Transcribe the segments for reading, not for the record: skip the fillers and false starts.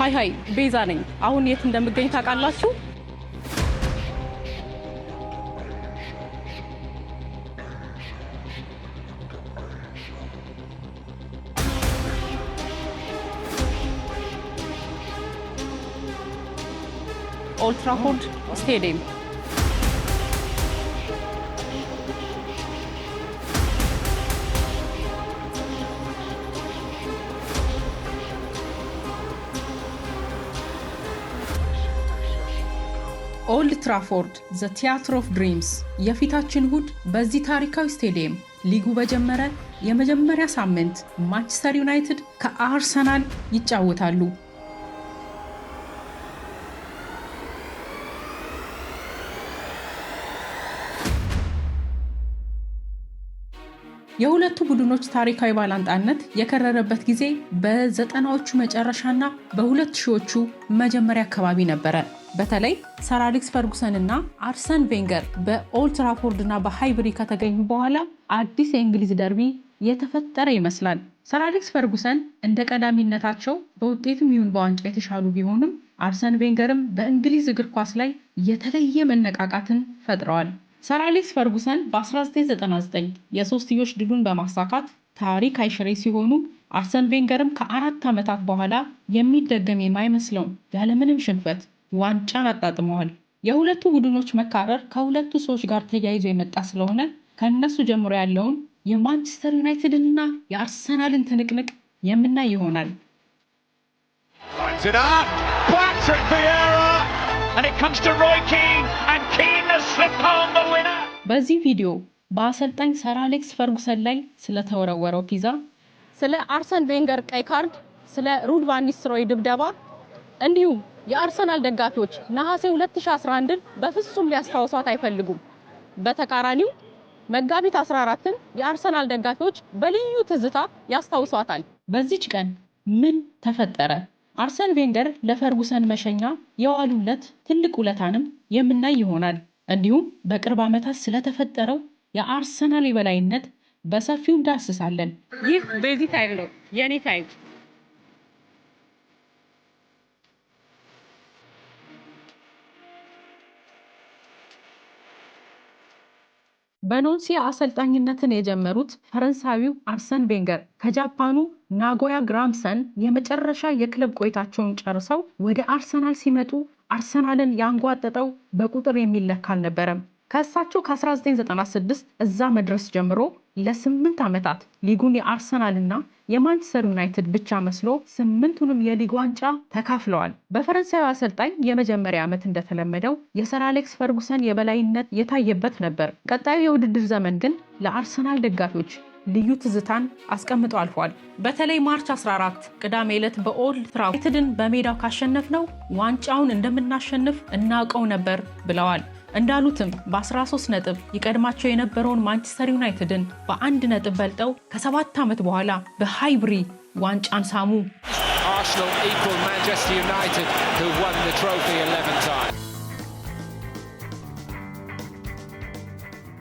ሃይ ቤዛ ነኝ። አሁን የት እንደምገኝ ታውቃላችሁ? ኦልድ ትራፎርድ ስቴዲየም። ኦልድ ትራፎርድ ዘ ቲያትር ኦፍ ድሪምስ። የፊታችን እሁድ በዚህ ታሪካዊ ስቴዲየም ሊጉ በጀመረ የመጀመሪያ ሳምንት ማንቸስተር ዩናይትድ ከአርሰናል ይጫወታሉ። የሁለቱ ቡድኖች ታሪካዊ ባላንጣነት የከረረበት ጊዜ በ90ዎቹ መጨረሻና በ2000ዎቹ መጀመሪያ አካባቢ ነበረ። በተለይ ሰር አሌክስ ፈርጉሰን እና አርሰን ቬንገር በኦልድ ትራፎርድ እና በሃይብሪ ከተገኙ በኋላ አዲስ የእንግሊዝ ደርቢ የተፈጠረ ይመስላል። ሰር አሌክስ ፈርጉሰን እንደ ቀዳሚነታቸው በውጤትም ይሁን በዋንጫ የተሻሉ ቢሆንም አርሰን ቬንገርም በእንግሊዝ እግር ኳስ ላይ የተለየ መነቃቃትን ፈጥረዋል። ሰር አሌክስ ፈርጉሰን በ1999 የሶስትዮሽ ድሉን በማሳካት ታሪክ አይሽሬ ሲሆኑ አርሰን ቬንገርም ከ4 ዓመታት በኋላ የሚደገም የማይመስለው ያለምንም ሽንፈት ዋንጫን አጣጥመዋል። የሁለቱ ቡድኖች መካረር ከሁለቱ ሰዎች ጋር ተያይዞ የመጣ ስለሆነ ከነሱ ጀምሮ ያለውን የማንቸስተር ዩናይትድን እና የአርሰናልን ትንቅንቅ የምናይ ይሆናል። በዚህ ቪዲዮ በአሰልጣኝ ሰር አሌክስ ፈርጉሰን ላይ ስለተወረወረው ፒዛ፣ ስለ አርሰን ቬንገር ቀይ ካርድ፣ ስለ ሩድ ቫን ኒስተልሮይ ድብደባ እንዲሁም የአርሰናል ደጋፊዎች ነሐሴ 2011ን በፍጹም ሊያስታውሷት አይፈልጉም። በተቃራኒው መጋቢት 14ን የአርሰናል ደጋፊዎች በልዩ ትዝታ ያስታውሷታል። በዚች ቀን ምን ተፈጠረ? አርሰን ቬንገር ለፈርጉሰን መሸኛ የዋሉለት ትልቅ ውለታንም የምናይ ይሆናል። እንዲሁም በቅርብ ዓመታት ስለተፈጠረው የአርሰናል የበላይነት በሰፊው ዳስሳለን። ይህ ቤዚ ታይም ነው፣ የኔ ታይም። በኖንሲ አሰልጣኝነትን የጀመሩት ፈረንሳዊው አርሰን ቬንገር ከጃፓኑ ናጎያ ግራምሰን የመጨረሻ የክለብ ቆይታቸውን ጨርሰው ወደ አርሰናል ሲመጡ አርሰናልን ያንጓጠጠው በቁጥር የሚለካ አልነበረም። ከእሳቸው ከ1996 እዛ መድረስ ጀምሮ ለ8 ዓመታት ሊጉን የአርሰናልና የማንቸስተር ዩናይትድ ብቻ መስሎ 8ቱንም የሊግ ዋንጫ ተካፍለዋል። በፈረንሳዊ አሰልጣኝ የመጀመሪያ ዓመት እንደተለመደው የሰር አሌክስ ፈርጉሰን የበላይነት የታየበት ነበር። ቀጣዩ የውድድር ዘመን ግን ለአርሰናል ደጋፊዎች ልዩ ትዝታን አስቀምጦ አልፏል። በተለይ ማርች 14 ቅዳሜ ዕለት በኦልድ ትራፎርድን በሜዳው ካሸነፍነው ዋንጫውን እንደምናሸንፍ እናውቀው ነበር ብለዋል። እንዳሉትም በ13 ነጥብ ይቀድማቸው የነበረውን ማንቸስተር ዩናይትድን በ1 ነጥብ በልጠው ከ7 ዓመት በኋላ በሃይብሪ ዋንጫን ሳሙ።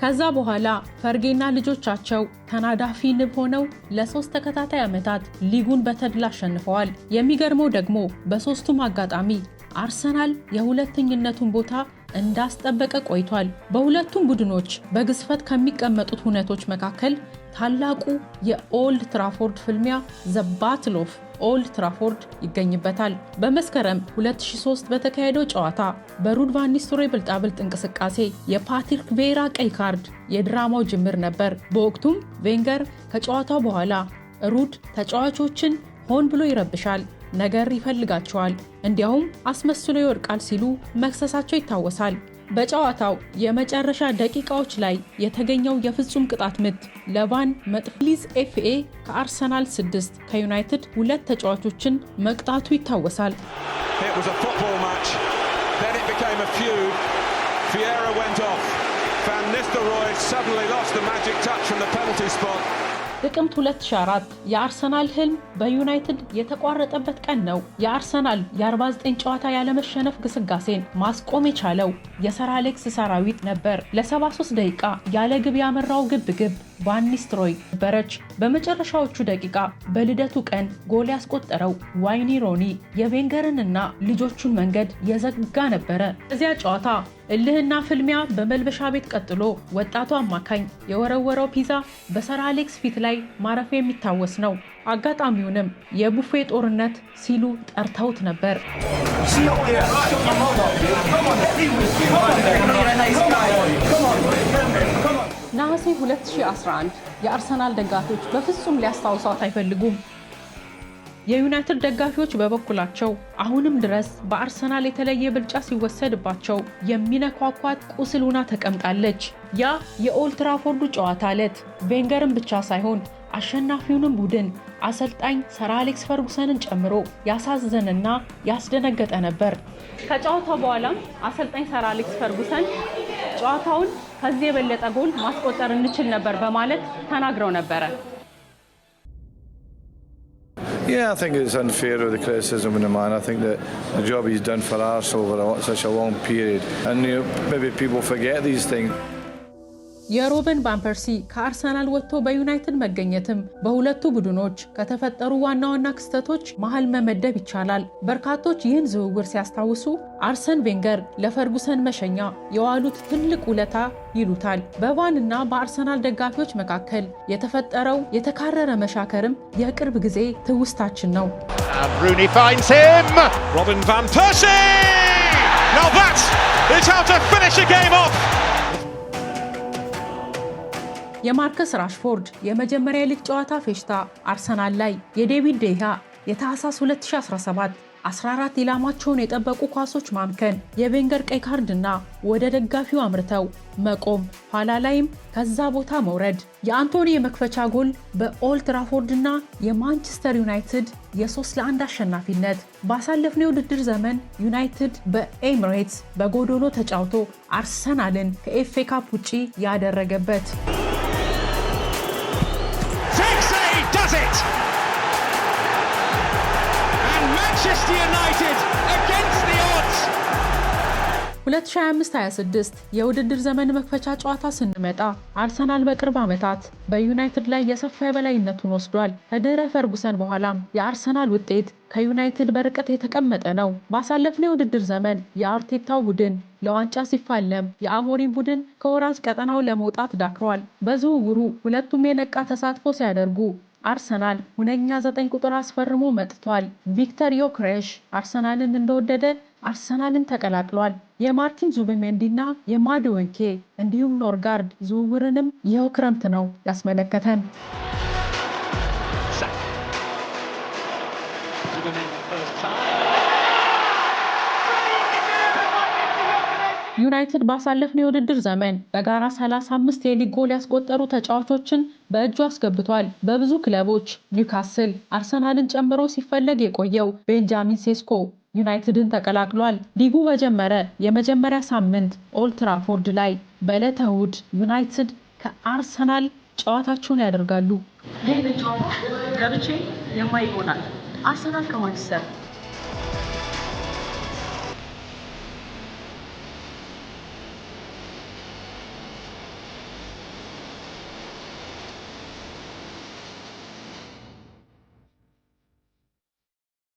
ከዛ በኋላ ፈርጌና ልጆቻቸው ተናዳፊ ንብ ሆነው ለ3 ተከታታይ ዓመታት ሊጉን በተድላ አሸንፈዋል። የሚገርመው ደግሞ በሶስቱም አጋጣሚ አርሰናል የሁለተኝነቱን ቦታ እንዳስጠበቀ ቆይቷል። በሁለቱም ቡድኖች በግዝፈት ከሚቀመጡት ሁነቶች መካከል ታላቁ የኦልድ ትራፎርድ ፍልሚያ ዘ ባትል ኦፍ ኦልድ ትራፎርድ ይገኝበታል። በመስከረም 2003 በተካሄደው ጨዋታ በሩድ ቫን ኒስተልሮይ ብልጣብልጥ እንቅስቃሴ የፓትሪክ ቪዬራ ቀይ ካርድ የድራማው ጅምር ነበር። በወቅቱም ቬንገር ከጨዋታው በኋላ ሩድ ተጫዋቾችን ሆን ብሎ ይረብሻል፣ ነገር ይፈልጋቸዋል፣ እንዲያውም አስመስሎ ይወድቃል ሲሉ መክሰሳቸው ይታወሳል። በጨዋታው የመጨረሻ ደቂቃዎች ላይ የተገኘው የፍጹም ቅጣት ምት ለቫን መጥፍሊዝ ኤፍኤ ከአርሰናል 6 ከዩናይትድ 2 ተጫዋቾችን መቅጣቱ ይታወሳል። ጥቅምት 2004 የአርሰናል ህልም በዩናይትድ የተቋረጠበት ቀን ነው። የአርሰናል የ49 ጨዋታ ያለመሸነፍ ግስጋሴን ማስቆም የቻለው የሰር አሌክስ ሰራዊት ነበር። ለ73 ደቂቃ ያለ ግብ ያመራው ግብ ቫን ኒስትሮይ ነበረች። በመጨረሻዎቹ ደቂቃ በልደቱ ቀን ጎል ያስቆጠረው ዋይኒ ሮኒ የቬንገርንና ልጆቹን መንገድ የዘጋ ነበረ። እዚያ ጨዋታ እልህና ፍልሚያ በመልበሻ ቤት ቀጥሎ ወጣቱ አማካኝ የወረወረው ፒዛ በሰር አሌክስ ፊት ላይ ማረፍ የሚታወስ ነው። አጋጣሚውንም የቡፌ ጦርነት ሲሉ ጠርተውት ነበር። ነሐሴ 2011 የአርሰናል ደጋፊዎች በፍጹም ሊያስታውሷት አይፈልጉም። የዩናይትድ ደጋፊዎች በበኩላቸው አሁንም ድረስ በአርሰናል የተለየ ብልጫ ሲወሰድባቸው የሚነኳኳት ቁስል ሆና ተቀምጣለች። ያ የኦልድ ትራፎርዱ ጨዋታ ዕለት ቬንገርን ብቻ ሳይሆን አሸናፊውንም ቡድን አሰልጣኝ ሰር አሌክስ ፈርጉሰንን ጨምሮ ያሳዘነና ያስደነገጠ ነበር። ከጨዋታው በኋላም አሰልጣኝ ሰር አሌክስ ፈርጉሰን ጨዋታውን ከዚህ የበለጠ ጎል ማስቆጠር እንችል ነበር በማለት ተናግረው ነበረ። Yeah, I think it's unfair with the criticism of the man. I think that the job he's done for us over such a long period, and maybe people forget these things. የሮበን ቫን ፐርሲ ከአርሰናል ወጥቶ በዩናይትድ መገኘትም በሁለቱ ቡድኖች ከተፈጠሩ ዋና ዋና ክስተቶች መሃል መመደብ ይቻላል። በርካቶች ይህን ዝውውር ሲያስታውሱ አርሰን ቬንገር ለፈርጉሰን መሸኛ የዋሉት ትልቅ ውለታ ይሉታል። በቫንና በአርሰናል ደጋፊዎች መካከል የተፈጠረው የተካረረ መሻከርም የቅርብ ጊዜ ትውስታችን ነው። Rooney finds him. Robin van Persie. Now that is how to finish a game off. የማርከስ ራሽፎርድ የመጀመሪያ ሊግ ጨዋታ ፌሽታ አርሰናል ላይ የዴቪድ ዴሃ የታህሳስ 2017 14 ኢላማቸውን የጠበቁ ኳሶች ማምከን፣ የቬንገር ቀይ ካርድና ወደ ደጋፊው አምርተው መቆም፣ ኋላ ላይም ከዛ ቦታ መውረድ፣ የአንቶኒ የመክፈቻ ጎል በኦልድ ትራፎርድና የማንቸስተር ዩናይትድ የ3-1 አሸናፊነት፣ ባሳለፍነው የውድድር ዘመን ዩናይትድ በኤምሬትስ በጎዶሎ ተጫውቶ አርሰናልን ከኤፍኤ ካፕ ውጪ ያደረገበት It. And Manchester United against the odds. 2025-26 የውድድር ዘመን መክፈቻ ጨዋታ ስንመጣ አርሰናል በቅርብ ዓመታት በዩናይትድ ላይ የሰፋ የበላይነቱን ወስዷል። ከድህረ ፈርጉሰን በኋላም የአርሰናል ውጤት ከዩናይትድ በርቀት የተቀመጠ ነው። ባሳለፍነው የውድድር ዘመን የአርቴታው ቡድን ለዋንጫ ሲፋለም የአሞሪም ቡድን ከወራጅ ቀጠናው ለመውጣት ዳክሯል። በዝውውሩ ሁለቱም የነቃ ተሳትፎ ሲያደርጉ አርሰናል ሁነኛ 9 ቁጥር አስፈርሞ መጥቷል። ቪክተር ዮክሬሽ አርሰናልን እንደወደደ አርሰናልን ተቀላቅሏል። የማርቲን ዙቢሜንዲና የማድወንኬ እንዲሁም ኖርጋርድ ዝውውርንም ይኸው ክረምት ነው ያስመለከተን። ዩናይትድ ባሳለፍነው የውድድር ዘመን በጋራ 35 የሊግ ጎል ያስቆጠሩ ተጫዋቾችን በእጁ አስገብቷል። በብዙ ክለቦች ኒውካስል፣ አርሰናልን ጨምሮ ሲፈለግ የቆየው ቤንጃሚን ሴስኮ ዩናይትድን ተቀላቅሏል። ሊጉ በጀመረ የመጀመሪያ ሳምንት ኦልድ ትራፎርድ ላይ በዕለተ እሁድ ዩናይትድ ከአርሰናል ጨዋታቸውን ያደርጋሉ። ይህን ጨዋታ ገብቼ የማይ ይሆናል። አርሰናል ከማንቸስተር